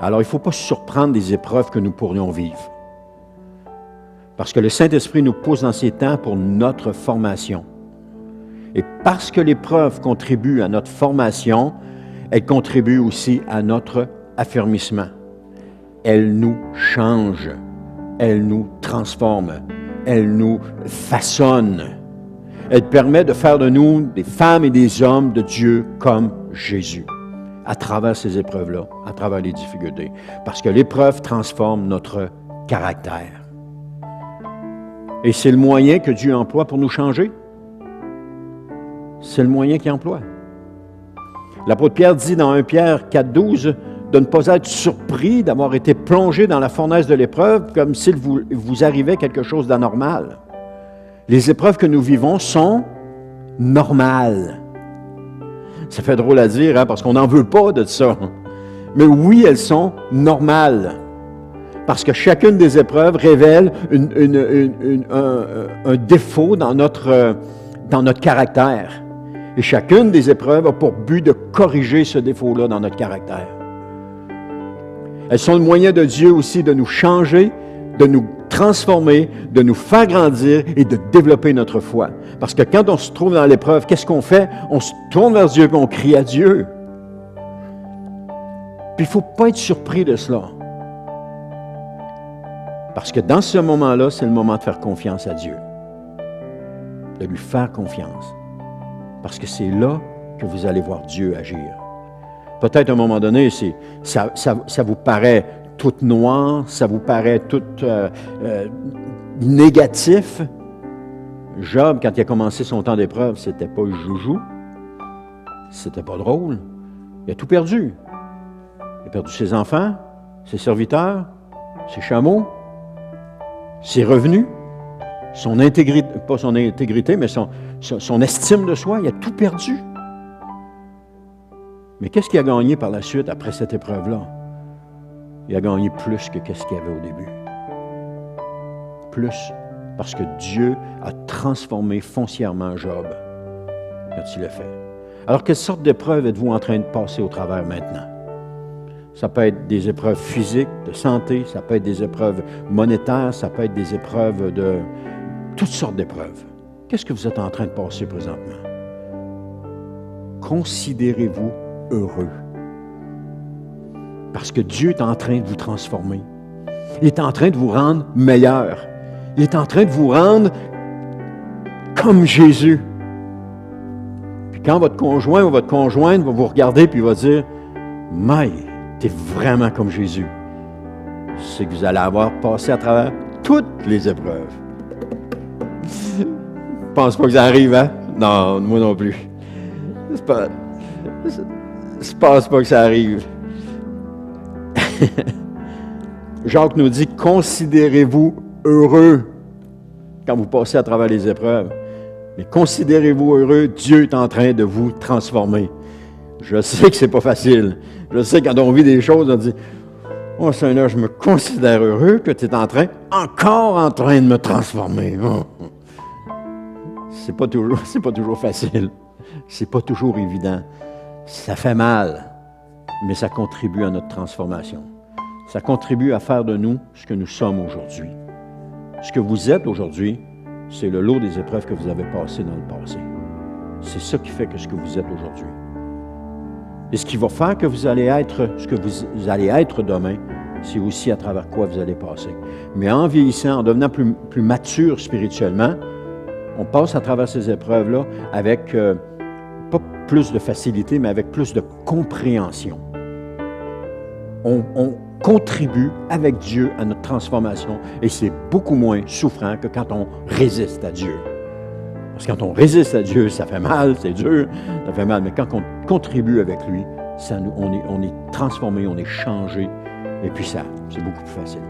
Alors, il ne faut pas se surprendre des épreuves que nous pourrions vivre. Parce que le Saint-Esprit nous pousse dans ces temps pour notre formation. Et parce que l'épreuve contribue à notre formation, elle contribue aussi à notre affermissement. Elle nous change, elle nous transforme, elle nous façonne. Elle permet de faire de nous des femmes et des hommes de Dieu comme Jésus, à travers ces épreuves-là, à travers les difficultés. Parce que l'épreuve transforme notre caractère. Et c'est le moyen que Dieu emploie pour nous changer. C'est le moyen qu'il emploie. L'apôtre Pierre dit dans 1 Pierre 4,12 de ne pas être surpris d'avoir été plongé dans la fournaise de l'épreuve comme s'il vous arrivait quelque chose d'anormal. Les épreuves que nous vivons sont normales. Ça fait drôle à dire, hein, parce qu'on n'en veut pas de ça. Mais oui, elles sont normales. Parce que chacune des épreuves révèle un défaut dans notre caractère. Et chacune des épreuves a pour but de corriger ce défaut-là dans notre caractère. Elles sont le moyen de Dieu aussi de nous changer, de nous transformer, de nous faire grandir et de développer notre foi. Parce que quand on se trouve dans l'épreuve, qu'est-ce qu'on fait? On se tourne vers Dieu et on crie à Dieu. Puis il ne faut pas être surpris de cela. Parce que dans ce moment-là, c'est le moment de faire confiance à Dieu. De lui faire confiance. Parce que c'est là que vous allez voir Dieu agir. Peut-être à un moment donné, ça vous paraît tout noir, ça vous paraît tout négatif. Job, quand il a commencé son temps d'épreuve, c'était pas joujou, c'était pas drôle. Il a tout perdu. Il a perdu ses enfants, ses serviteurs, ses chameaux, ses revenus, son intégrité, pas son intégrité, mais son estime de soi, il a tout perdu. Mais qu'est-ce qu'il a gagné par la suite, après cette épreuve-là? Il a gagné plus que ce qu'il y avait au début. Plus, parce que Dieu a transformé foncièrement Job quand il l'a fait. Alors, quelle sorte d'épreuve êtes-vous en train de passer au travers maintenant? Ça peut être des épreuves physiques, de santé, ça peut être des épreuves monétaires, ça peut être des épreuves de... toutes sortes d'épreuves. Qu'est-ce que vous êtes en train de passer présentement? Considérez-vous heureux. Parce que Dieu est en train de vous transformer. Il est en train de vous rendre meilleur. Il est en train de vous rendre comme Jésus. Puis quand votre conjoint ou votre conjointe va vous regarder puis va dire « Mais, t'es vraiment comme Jésus », c'est que vous allez avoir passé à travers toutes les épreuves. Je pense pas que ça arrive, hein? Non, moi non plus. Je pense pas que ça arrive. Jacques nous dit, considérez-vous heureux quand vous passez à travers les épreuves. Mais considérez-vous heureux, Dieu est en train de vous transformer. Je sais que c'est pas facile. Je sais que quand on vit des choses, on dit, oh Seigneur, je me considère heureux que tu es encore en train de me transformer. Oh. C'est pas toujours facile. C'est pas toujours évident. Ça fait mal, mais ça contribue à notre transformation. Ça contribue à faire de nous ce que nous sommes aujourd'hui. Ce que vous êtes aujourd'hui, c'est le lot des épreuves que vous avez passées dans le passé. C'est ça qui fait que ce que vous êtes aujourd'hui. Et ce qui va faire que vous allez être ce que vous allez être demain, c'est aussi à travers quoi vous allez passer. Mais en vieillissant, en devenant plus mature spirituellement, on passe à travers ces épreuves-là avec pas plus de facilité, mais avec plus de compréhension. On contribue avec Dieu à notre transformation et c'est beaucoup moins souffrant que quand on résiste à Dieu. Parce que quand on résiste à Dieu, ça fait mal, c'est dur, ça fait mal. Mais quand on contribue avec lui, on est transformé, on est changé et puis c'est beaucoup plus facile.